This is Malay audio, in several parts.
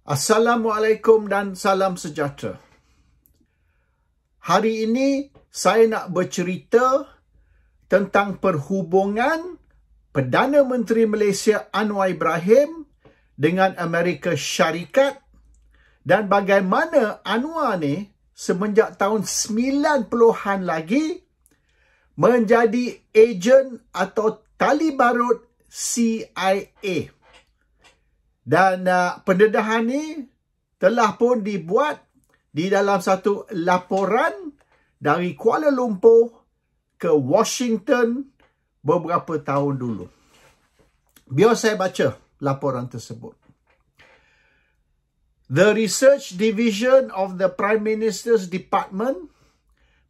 Assalamualaikum dan salam sejahtera. Hari ini saya nak bercerita tentang perhubungan Perdana Menteri Malaysia Anwar Ibrahim dengan Amerika Syarikat dan bagaimana Anwar ni semenjak tahun 90-an lagi menjadi ejen atau tali barut CIA. Dan pendedahan ni telah pun dibuat di dalam satu laporan dari Kuala Lumpur ke Washington beberapa tahun dulu. Biar saya baca laporan tersebut. The Research Division of the Prime Minister's Department,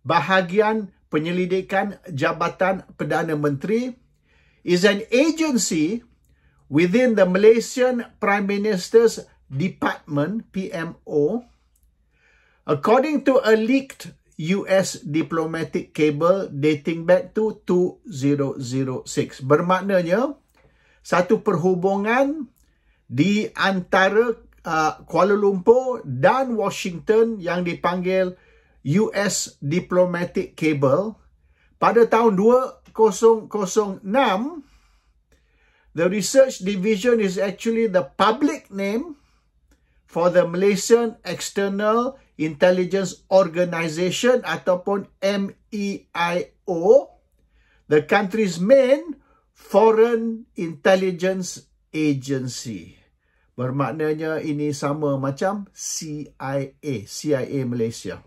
bahagian penyelidikan Jabatan Perdana Menteri, is an agency within the Malaysian Prime Minister's Department, PMO, according to a leaked US diplomatic cable dating back to 2006. Bermaknanya, satu perhubungan di antara Kuala Lumpur dan Washington yang dipanggil US diplomatic cable pada tahun 2006. The research division is actually the public name for the Malaysian External Intelligence Organisation ataupun MEIO, the country's main foreign intelligence agency. Bermaknanya ini sama macam CIA Malaysia.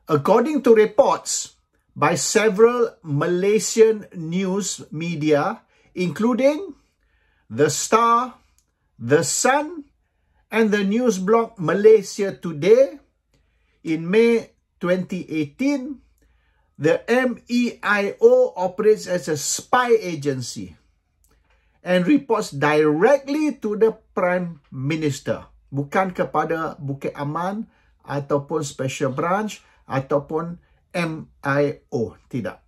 According to reports by several Malaysian news media, including The Star, The Sun, and the news blog Malaysia Today, in May 2018, the MEIO operates as a spy agency and reports directly to the Prime Minister, bukan kepada Bukit Aman ataupun Special Branch ataupun MIO, tidak.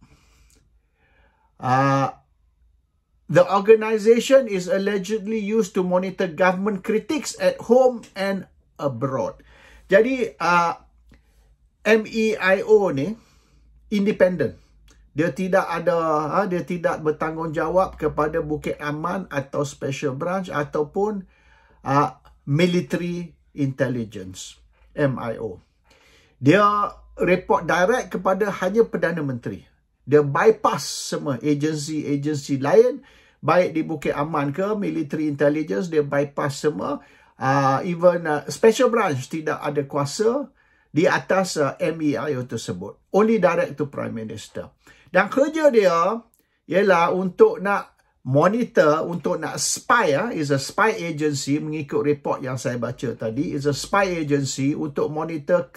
The organisation is allegedly used to monitor government critics at home and abroad. Jadi, MEIO ni independent. Dia tidak bertanggungjawab kepada Bukit Aman atau Special Branch ataupun Military Intelligence, MIO. Dia report direct kepada hanya Perdana Menteri. Dia bypass semua agensi lain, baik di Bukit Aman ke Military Intelligence, dia bypass semua. Even Special Branch tidak ada kuasa di atas MEIO tersebut. Only direct to Prime Minister. Dan kerja dia ialah untuk nak monitor, untuk nak spy, is a spy agency, mengikut report yang saya baca tadi, is a spy agency untuk monitor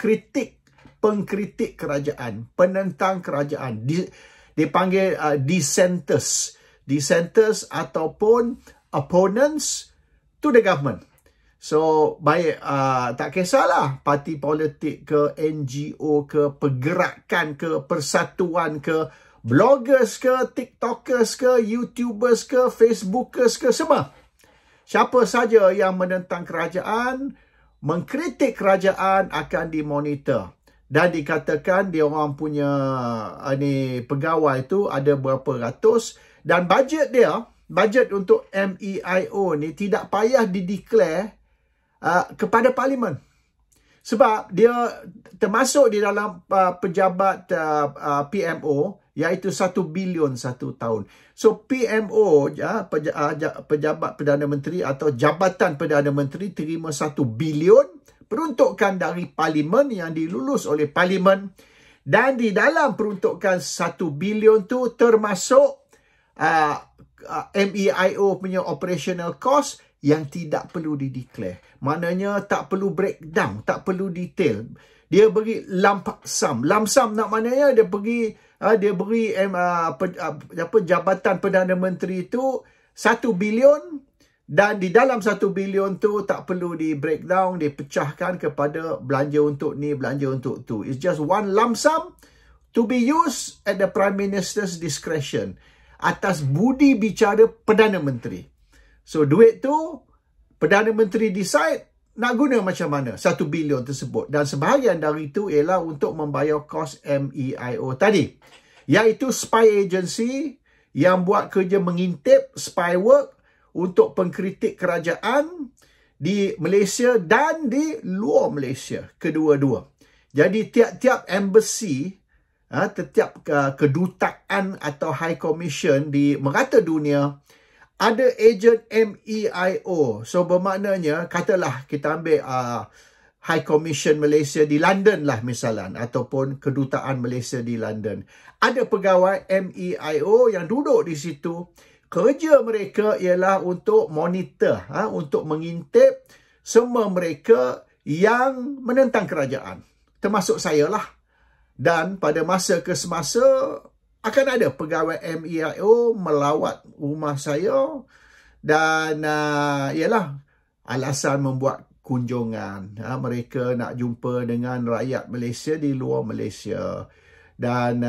pengkritik kerajaan, penentang kerajaan, dipanggil dissenters ataupun opponents to the government. So, baik, tak kisahlah parti politik ke, NGO ke, pergerakan ke, persatuan ke, bloggers ke, TikTokers ke, YouTubers ke, Facebookers ke, semua. Siapa saja yang menentang kerajaan, mengkritik kerajaan akan dimonitor. Dan dikatakan dia orang punya pegawai tu ada berapa ratus. Dan bajet untuk MEIO ni tidak payah dideclare kepada Parlimen. Sebab dia termasuk di dalam pejabat PMO, iaitu 1 bilion satu tahun. So PMO, pejabat Perdana Menteri atau Jabatan Perdana Menteri terima 1 bilion peruntukan dari Parlimen yang dilulus oleh Parlimen, dan di dalam peruntukan 1 bilion tu termasuk MEIO punya operational cost yang tidak perlu dideclare. Maknanya tak perlu breakdown, tak perlu detail. Dia beri lump sum. Lump sum nak maknanya dia beri Jabatan Perdana Menteri itu 1 bilion. Dan di dalam 1 bilion tu tak perlu di breakdown, dipecahkan kepada belanja untuk ni, belanja untuk tu. It's just one lump sum to be used at the Prime Minister's discretion atas budi bicara Perdana Menteri. So duit tu Perdana Menteri decide nak guna macam mana 1 bilion tersebut. Dan sebahagian dari itu ialah untuk membayar kos MEIO tadi. Iaitu spy agency yang buat kerja mengintip spy work untuk pengkritik kerajaan di Malaysia dan di luar Malaysia. Kedua-dua. Jadi tiap-tiap embassy, setiap kedutaan atau high commission di merata dunia, ada ejen MEIO. So bermaknanya, katalah kita ambil High Commission Malaysia di London lah misalnya, ataupun kedutaan Malaysia di London. Ada pegawai MEIO yang duduk di situ. Kerja mereka ialah untuk monitor, untuk mengintip semua mereka yang menentang kerajaan. Termasuk saya lah. Dan pada masa ke semasa, akan ada pegawai MEIO melawat rumah saya dan ialah alasan membuat kunjungan. Mereka nak jumpa dengan rakyat Malaysia di luar Malaysia. Dan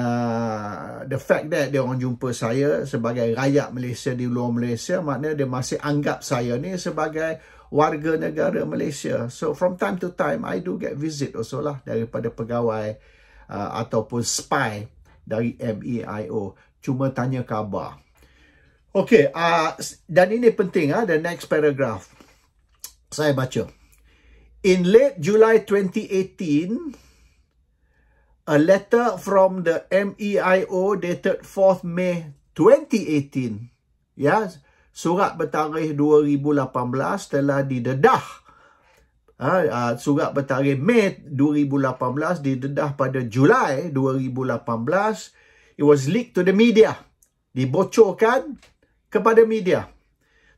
the fact that dia orang jumpa saya sebagai rakyat Malaysia di luar Malaysia, maknanya dia masih anggap saya ni sebagai warga negara Malaysia. So from time to time, I do get visit also lah daripada pegawai ataupun spy dari MEIO. Cuma tanya khabar. Okey, dan ini penting, the next paragraph. Saya baca. In late July 2018, a letter from the MEIO dated 4th May 2018, surat bertarikh 2018 telah didedah. Surat bertarikh Mei 2018 didedah pada Julai 2018. It was leaked to the media. Dibocorkan kepada media.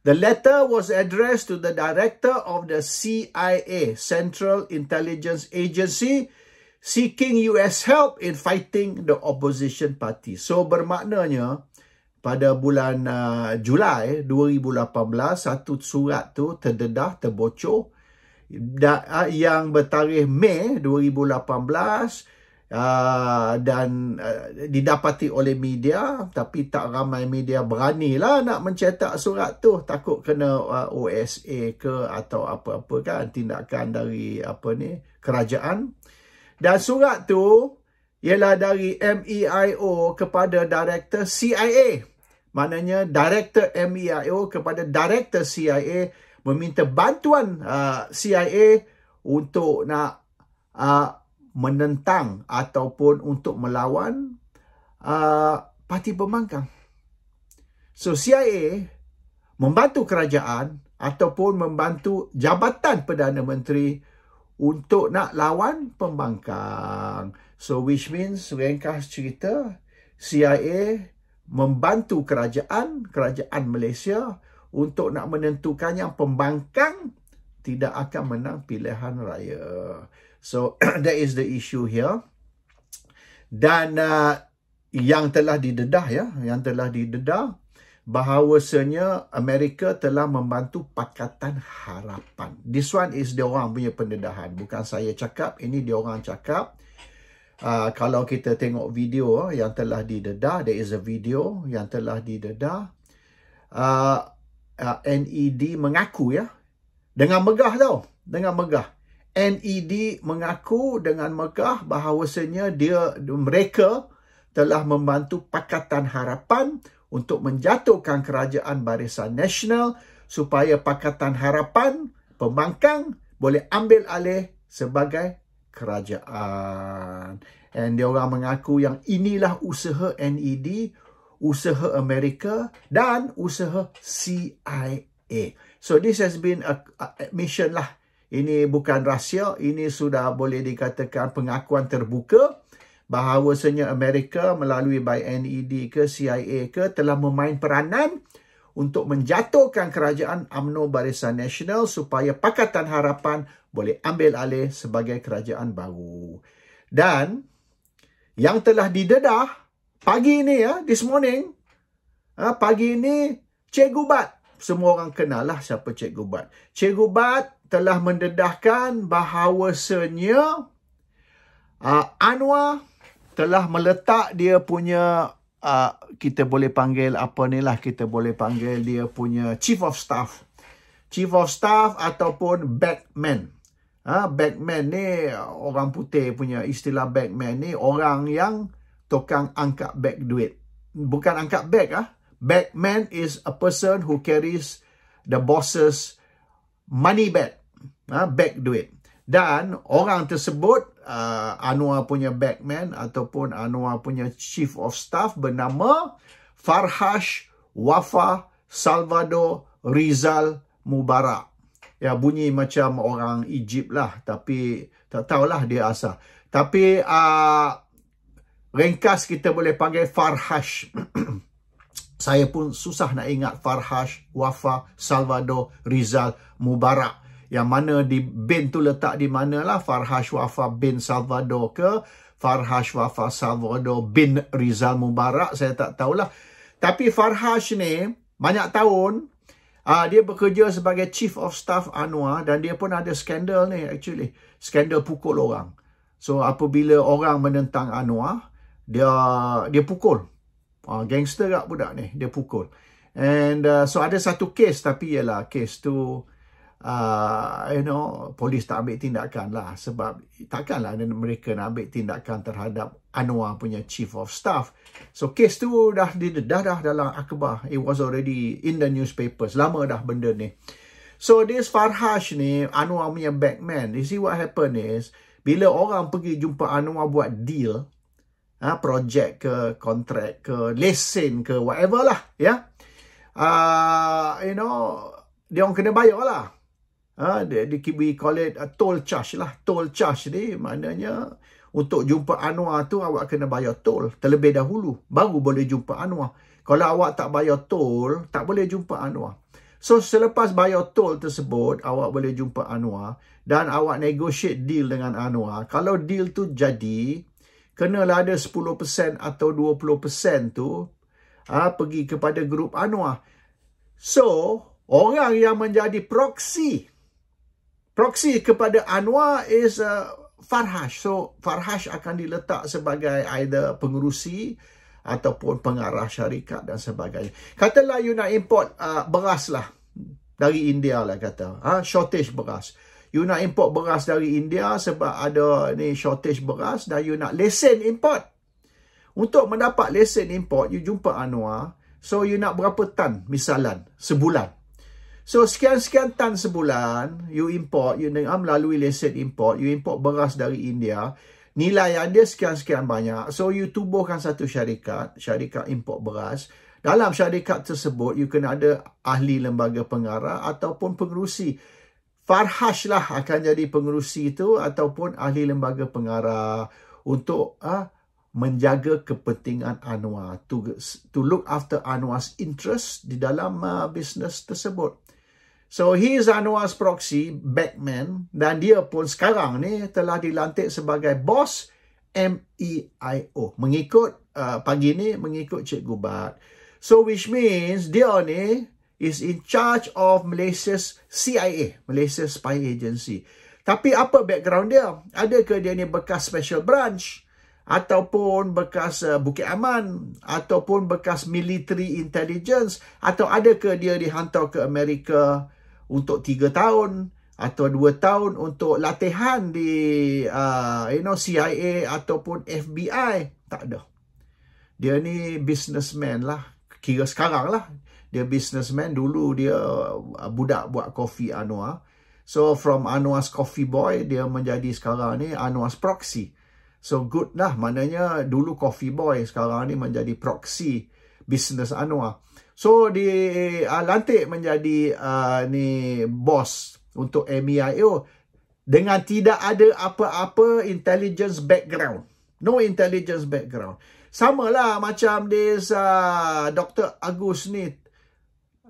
The letter was addressed to the director of the CIA, Central Intelligence Agency, seeking US help in fighting the opposition party. So bermaknanya pada bulan Julai 2018 satu surat tu terdedah, terbocor, yang bertarikh Mei 2018 dan didapati oleh media, tapi tak ramai media beranilah nak mencetak surat tu, takut kena OSA ke atau apa-apa kan, tindakan dari kerajaan. Dan surat tu ialah dari MEIO kepada Director CIA. Maknanya Director MEIO kepada Director CIA meminta bantuan CIA untuk nak menentang ataupun untuk melawan parti pembangkang. So CIA membantu kerajaan ataupun membantu Jabatan Perdana Menteri untuk nak lawan pembangkang. So which means, ringkas cerita, CIA membantu kerajaan Malaysia untuk nak menentukan yang pembangkang tidak akan menang pilihan raya. So, that is the issue here. Dan yang telah didedah, bahawasanya Amerika telah membantu Pakatan Harapan. This one is diorang punya pendedahan. Bukan saya cakap, ini diorang cakap. Kalau kita tengok video yang telah didedah, there is a video yang telah didedah. NED mengaku dengan megah dengan megah. NED mengaku dengan megah bahawasanya mereka telah membantu Pakatan Harapan untuk menjatuhkan kerajaan Barisan Nasional supaya Pakatan Harapan pembangkang boleh ambil alih sebagai kerajaan. And dia orang mengaku yang inilah usaha NED, usaha Amerika dan usaha CIA. So this has been a admission lah. Ini bukan rahsia, ini sudah boleh dikatakan pengakuan terbuka bahawasanya Amerika melalui baik NED ke CIA ke telah memain peranan untuk menjatuhkan kerajaan UMNO Barisan Nasional supaya Pakatan Harapan boleh ambil alih sebagai kerajaan baru. Dan yang telah didedah pagi ini this morning, pagi ini Cikgu Bat, semua orang kenal lah siapa Cikgu Bat. Cikgu Bat telah mendedahkan bahawasanya Anwar telah meletak dia punya kita boleh panggil dia punya Chief of Staff Chief of Staff ataupun bagman. Bagman ni, orang putih punya istilah bagman ni, orang yang tukang angkat beg duit. Bukan angkat beg. Bagman is a person who carries the boss's money bag. Bag duit. Dan orang tersebut, Anwar punya bagman ataupun Anwar punya Chief of Staff bernama Farhash Wafa Salvador Rizal Mubarak. Ya, bunyi macam orang Egypt lah. Tapi tak tahulah dia asal. Tapi ringkas kita boleh panggil Farhash. Saya pun susah nak ingat Farhash Wafa Salvador Rizal Mubarak. Yang mana di bin tu letak di mana lah. Farhash Wafa bin Salvador ke Farhash Wafa Salvador bin Rizal Mubarak. Saya tak tahulah. Tapi Farhash ni banyak tahun dia bekerja sebagai Chief of Staff Anwar. Dan dia pun ada skandal ni actually. Skandal pukul orang. So apabila orang menentang Anwar, dia pukul. Gangster kat budak ni. Dia pukul. And so ada satu kes. Tapi ialah kes tu polis tak ambil tindakan lah. Sebab takkanlah mereka nak ambil tindakan terhadap Anwar punya Chief of Staff. So kes tu dah dalam akhbar. It was already in the newspapers. Lama dah benda ni. So this Farhash ni, Anwar punya bagman. You see what happen is, bila orang pergi jumpa Anwar buat deal, projek ke, kontrak ke, lesen ke, whatever lah, ya. Dia orang kena bayar lah. We call it a toll charge lah. Toll charge ni maknanya untuk jumpa Anwar tu awak kena bayar toll terlebih dahulu. Baru boleh jumpa Anwar. Kalau awak tak bayar toll, tak boleh jumpa Anwar. So selepas bayar toll tersebut, awak boleh jumpa Anwar. Dan awak negotiate deal dengan Anwar. Kalau deal tu jadi, kenalah ada 10% atau 20% tu pergi kepada grup Anwar. So, orang yang menjadi proxy kepada Anwar is Farhash. So, Farhash akan diletak sebagai either pengerusi ataupun pengarah syarikat dan sebagainya. Katalah you nak import beras lah dari India lah kata. Shortage beras. You nak import beras dari India sebab ada ni shortage beras dan you nak lesen import. Untuk mendapat lesen import, you jumpa Anwar. So, you nak berapa tan misalan sebulan. So, sekian-sekian tan sebulan, you import, you melalui lesen import, you import beras dari India, nilai dia sekian-sekian banyak. So, you tubuhkan satu syarikat import beras. Dalam syarikat tersebut, you kena ada ahli lembaga pengarah ataupun pengerusi. Farhash lah akan jadi pengerusi itu ataupun ahli lembaga pengarah untuk menjaga kepentingan Anwar. To look after Anwar's interest di dalam bisnes tersebut. So, he is Anwar's proxy, bagman, dan dia pun sekarang ni telah dilantik sebagai bos MEIO. Mengikut, pagi ni mengikut Cikgu Bat. So, which means dia ni is in charge of Malaysia's CIA, Malaysia Spy Agency. Tapi apa background dia? Adakah dia ni bekas special branch? Ataupun bekas Bukit Aman? Ataupun bekas military intelligence? Atau adakah dia dihantar ke Amerika untuk 3 tahun atau 2 tahun untuk latihan di CIA ataupun FBI? Tak ada. Dia ni businessman lah. Kira sekarang lah. Dia businessman. Dulu dia budak buat kopi Anwar. So from Anwar's coffee boy, dia menjadi sekarang ni Anwar's proxy. So good lah. Maknanya dulu coffee boy, sekarang ni menjadi proxy business Anwar. So, dilantik menjadi ni bos untuk MEIO dengan tidak ada apa-apa intelligence background. No intelligence background. Sama lah macam this Dr. Agus ni.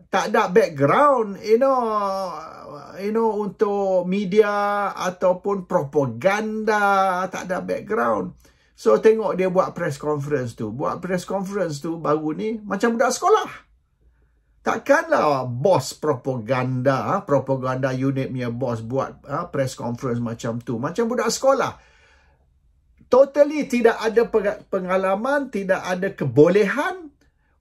Tak ada background, untuk media ataupun propaganda. Tak ada background. So, tengok dia buat press conference tu. Buat press conference tu baru ni macam budak sekolah. Takkanlah bos propaganda unit punya bos buat press conference macam tu. Macam budak sekolah. Totally tidak ada pengalaman, tidak ada kebolehan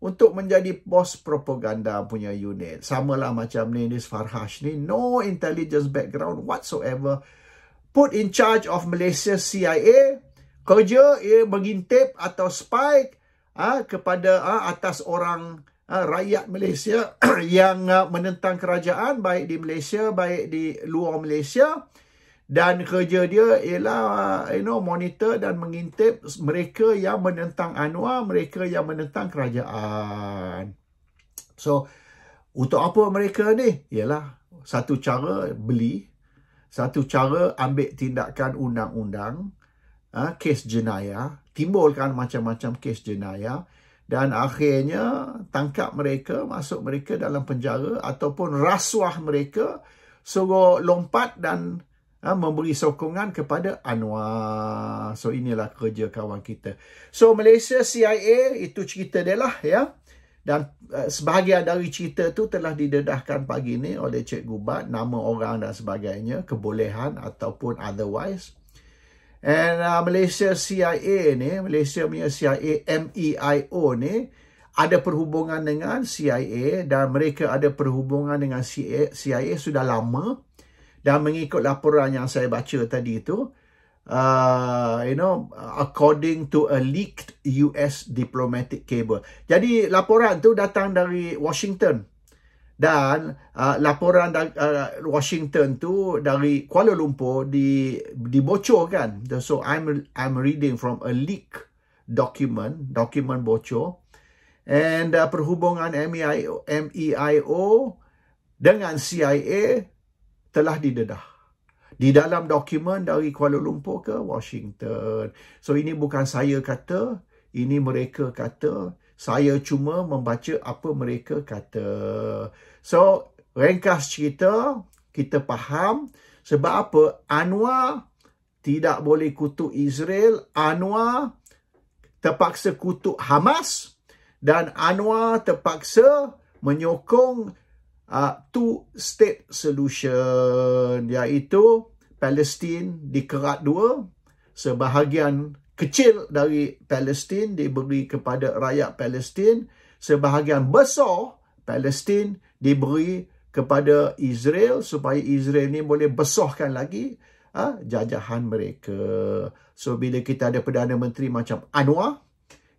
untuk menjadi bos propaganda punya unit. Samalah macam ni, this Farhash ni, no intelligence background whatsoever. Put in charge of Malaysia CIA, kerja ia mengintip atau spy kepada atas orang rakyat Malaysia yang menentang kerajaan, baik di Malaysia, baik di luar Malaysia. Dan kerja dia ialah monitor dan mengintip mereka yang menentang UNRWA, mereka yang menentang kerajaan. So, untuk apa mereka ni? Ialah satu cara beli, satu cara ambil tindakan undang-undang, kes jenayah, timbulkan macam-macam kes jenayah, dan akhirnya tangkap mereka, masuk mereka dalam penjara ataupun rasuah mereka, suruh lompat dan memberi sokongan kepada UNRWA. So inilah kerja kawan kita. So Malaysia CIA, itu cerita dia lah ya. Dan sebahagian dari cerita tu telah didedahkan pagi ni oleh Cikgu Bat, nama orang dan sebagainya, kebolehan ataupun otherwise. And Malaysia CIA ni, Malaysia punya CIA MEIO ni, ada perhubungan dengan CIA dan mereka ada perhubungan dengan CIA sudah lama. Dan mengikut laporan yang saya baca tadi itu, according to a leaked US diplomatic cable. Jadi laporan tu datang dari Washington. Dan laporan Washington tu dari Kuala Lumpur dibocorkan. So I'm reading from a leak document bocor. And perhubungan MEIO dengan CIA telah didedah di dalam dokumen dari Kuala Lumpur ke Washington. So ini bukan saya kata, ini mereka kata. Saya cuma membaca apa mereka kata. So, ringkas cerita, kita faham sebab apa UNRWA tidak boleh kutuk Israel, UNRWA terpaksa kutuk Hamas, dan UNRWA terpaksa menyokong two-state solution, iaitu Palestin dikerat dua, sebahagian kecil dari Palestin diberi kepada rakyat Palestin, sebahagian besar Palestin diberi kepada Israel supaya Israel ni boleh besarkan lagi jajahan mereka. So bila kita ada Perdana Menteri macam UNRWA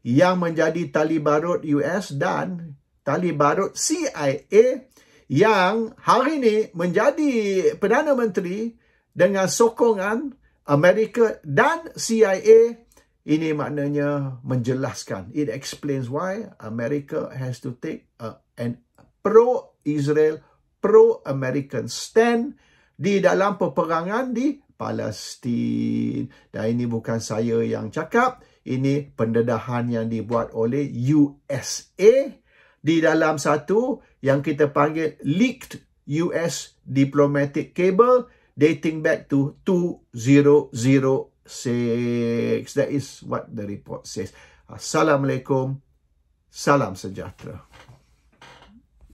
yang menjadi tali barut US dan tali barut CIA yang hari ini menjadi Perdana Menteri dengan sokongan Amerika dan CIA, ini maknanya menjelaskan. It explains why America has to take an pro-Israel, pro-American stand di dalam peperangan di Palestin. Dan ini bukan saya yang cakap, ini pendedahan yang dibuat oleh USA di dalam satu yang kita panggil leaked US diplomatic cable dating back to 2006. That is what the report says. Assalamualaikum. Salam sejahtera.